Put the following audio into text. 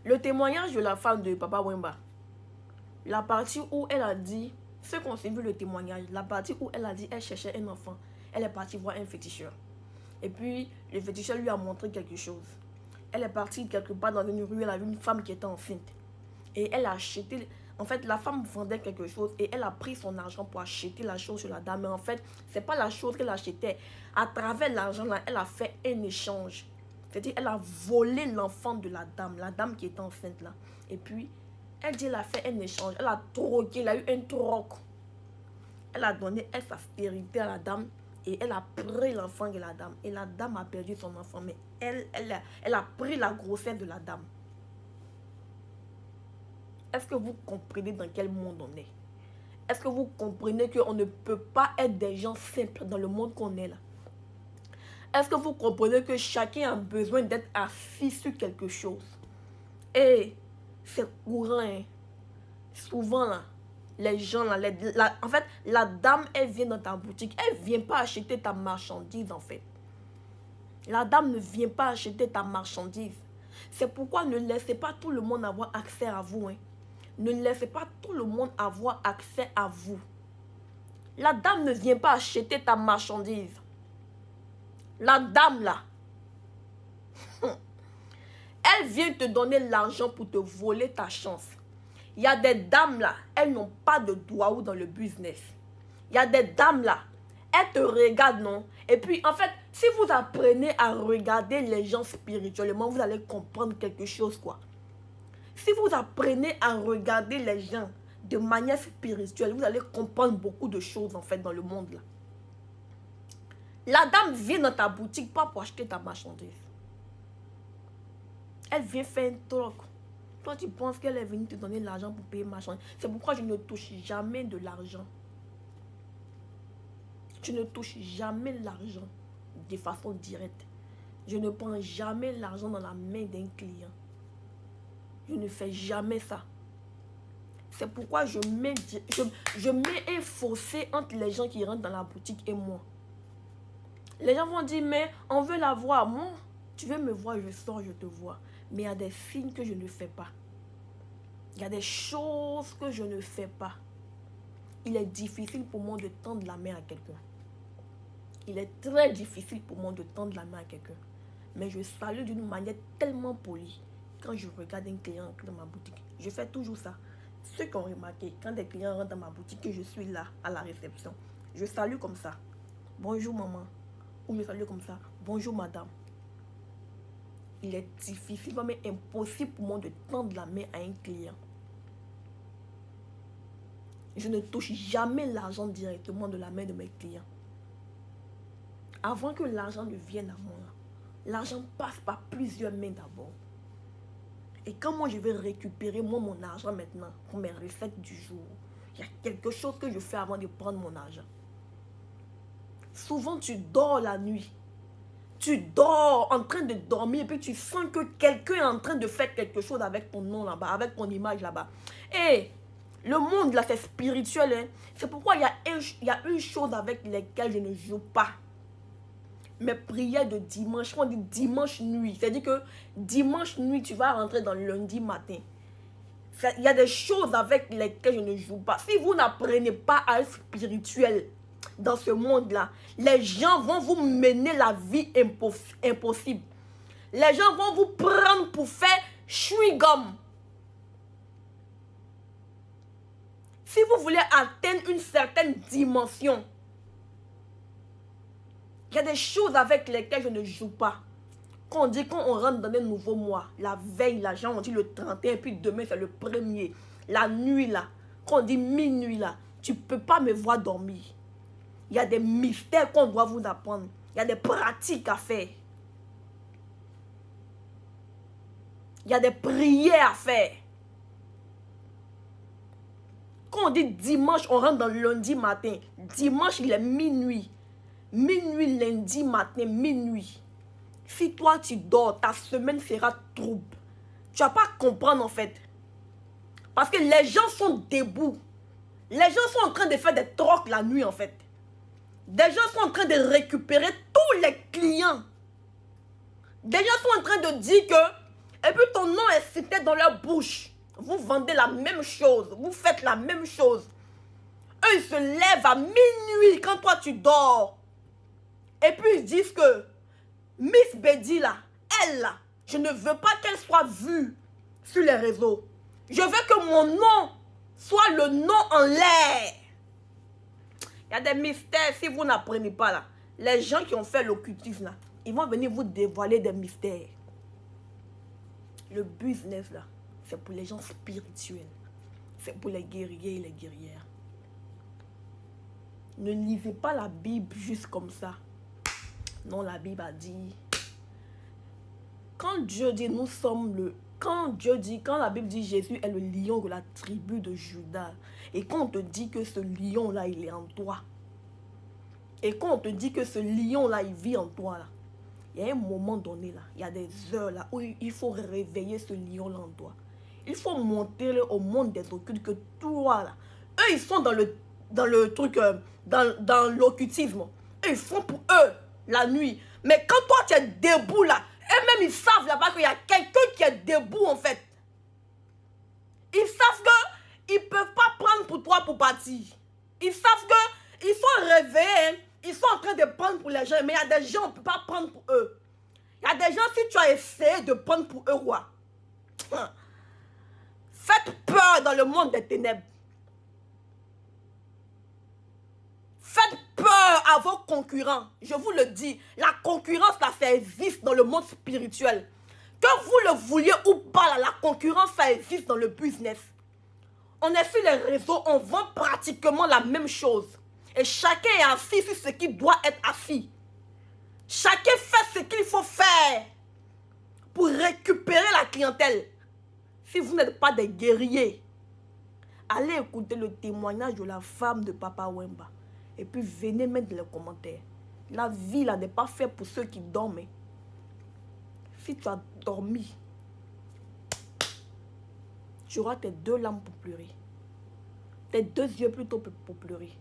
Le témoignage de la femme de Papa Wemba, la partie où elle a dit, ceux qui ont suivi le témoignage, la partie où elle a dit elle cherchait un enfant, elle est partie voir un féticheur. Et puis, le féticheur lui a montré quelque chose. Elle est partie quelque part dans une rue, elle a vu une femme qui était enceinte. Et elle a acheté, en fait, la femme vendait quelque chose et elle a pris son argent pour acheter la chose sur la dame. Mais en fait, ce n'est pas la chose qu'elle achetait. À travers l'argent, là, elle a fait un échange. C'est-à-dire, elle a volé l'enfant de la dame qui était enceinte là. Et puis, elle dit, elle a fait un échange. Elle a troqué, elle a eu un troc. Elle a donné sa stérilité à la dame et elle a pris l'enfant de la dame. Et la dame a perdu son enfant, mais elle a pris la grossesse de la dame. Est-ce que vous comprenez dans quel monde on est? Est-ce que vous comprenez qu'on ne peut pas être des gens simples dans le monde qu'on est là? Est-ce que vous comprenez que chacun a besoin d'être assis sur quelque chose? Et c'est courant, hein? Souvent là, les gens là, en fait, la dame, elle vient dans ta boutique, elle ne vient pas acheter ta marchandise en fait. La dame ne vient pas acheter ta marchandise. C'est pourquoi ne laissez pas tout le monde avoir accès à vous, hein? Ne laissez pas tout le monde avoir accès à vous. La dame ne vient pas acheter ta marchandise. La dame là, elle vient te donner l'argent pour te voler ta chance. Il y a des dames là, elles n'ont pas de doigts dans le business. Il y a des dames là, elles te regardent, non? Et puis en fait, si vous apprenez à regarder les gens spirituellement, vous allez comprendre quelque chose quoi. Si vous apprenez à regarder les gens de manière spirituelle, vous allez comprendre beaucoup de choses en fait dans le monde là. La dame vient dans ta boutique pas pour acheter ta marchandise. Elle vient faire un troc. Toi tu penses qu'elle est venue te donner l'argent pour payer ma marchandise. C'est pourquoi je ne touche jamais de l'argent. Je ne touche jamais l'argent de façon directe. Je ne prends jamais l'argent dans la main d'un client. Je ne fais jamais ça. C'est pourquoi je mets un fossé entre les gens qui rentrent dans la boutique et moi. Les gens vont dire, mais on veut la voir. Moi, tu veux me voir, je sors, je te vois. Mais il y a des signes que je ne fais pas. Il y a des choses que je ne fais pas. Il est difficile pour moi de tendre la main à quelqu'un. Il est très difficile pour moi de tendre la main à quelqu'un. Mais je salue d'une manière tellement polie. Quand je regarde un client dans ma boutique, je fais toujours ça. Ceux qui ont remarqué, quand des clients rentrent dans ma boutique, que je suis là à la réception, je salue comme ça. Bonjour maman. Ou je salue comme ça. Bonjour madame. Il est difficile, mais impossible pour moi de tendre la main à un client. Je ne touche jamais l'argent directement de la main de mes clients. Avant que l'argent ne vienne à moi, l'argent passe par plusieurs mains d'abord. Et quand moi je vais récupérer mon argent maintenant pour mes recettes du jour, il y a quelque chose que je fais avant de prendre mon argent. Souvent tu dors la nuit. Tu dors en train de dormir et puis tu sens que quelqu'un est en train de faire quelque chose avec ton nom là-bas, avec ton image là-bas. Et le monde là c'est spirituel. Hein? C'est pourquoi il y a une chose avec laquelle je ne joue pas. Mes prières de dimanche, on dit dimanche nuit. C'est-à-dire que dimanche nuit, tu vas rentrer dans le lundi matin. Il y a des choses avec lesquelles je ne joue pas. Si vous n'apprenez pas à être spirituel dans ce monde-là, les gens vont vous mener la vie impossible. Les gens vont vous prendre pour faire chewing-gum. Si vous voulez atteindre une certaine dimension, il y a des choses avec lesquelles je ne joue pas. Quand on rentre dans un nouveau mois, la veille, là, genre on dit le 31, puis demain c'est le 1er. La nuit là, quand on dit minuit là, tu ne peux pas me voir dormir. Il y a des mystères qu'on doit vous apprendre. Il y a des pratiques à faire. Il y a des prières à faire. Quand on dit dimanche, on rentre dans le lundi matin. Dimanche, il est minuit. Minuit, lundi matin, minuit. Si toi tu dors, ta semaine sera trouble. Tu vas pas comprendre en fait. Parce que les gens sont debout. Les gens sont en train de faire des trocs la nuit en fait. Des gens sont en train de récupérer tous les clients. Des gens sont en train de dire que Et puis ton nom est cité dans leur bouche. Vous vendez la même chose. Vous faites la même chose. Eux, ils se lèvent à minuit quand toi tu dors. Et puis ils disent que Miss Betty là, elle là, je ne veux pas qu'elle soit vue sur les réseaux. Je veux que mon nom soit le nom en l'air. Il y a des mystères, si vous n'apprenez pas là. Les gens qui ont fait l'occultisme là, ils vont venir vous dévoiler des mystères. Le business là, c'est pour les gens spirituels. C'est pour les guerriers et les guerrières. Ne lisez pas la Bible juste comme ça. Non, la Bible a dit... Quand Dieu dit nous sommes le... Quand la Bible dit Jésus est le lion de la tribu de Juda. Et quand on te dit que ce lion là, il est en toi. Et quand on te dit que ce lion là, il vit en toi là. Il y a un moment donné là, il y a des heures là où il faut réveiller ce lion là en toi. Il faut monter au monde des occultes que toi là. Eux ils sont dans le truc, dans l'occultisme. Eux ils font pour eux la nuit. Mais quand toi tu es debout là, eux-mêmes ils savent là-bas qu'il y a quelqu'un qui est debout en fait. Ils savent qu'ils ne peuvent pas prendre pour toi pour partir. Ils savent qu'ils sont réveillés, hein. Ils sont en train de prendre pour les gens, mais il y a des gens, on ne peut pas prendre pour eux. Il y a des gens, si tu as essayé de prendre pour eux, quoi. Faites peur dans le monde des ténèbres. Faites peur à vos concurrents. Je vous le dis, la concurrence, là, ça existe dans le monde spirituel. Que vous le vouliez ou pas, là, la concurrence, ça existe dans le business. On est sur les réseaux, on vend pratiquement la même chose. Et chacun est assis sur ce qui doit être assis. Chacun fait ce qu'il faut faire pour récupérer la clientèle. Si vous n'êtes pas des guerriers, allez écouter le témoignage de la femme de Papa Wemba. Et puis venez mettre dans les commentaires. La vie là n'est pas faite pour ceux qui dorment. Si tu as dormi, tu auras tes deux larmes pour pleurer. Tes deux yeux plutôt pour pleurer.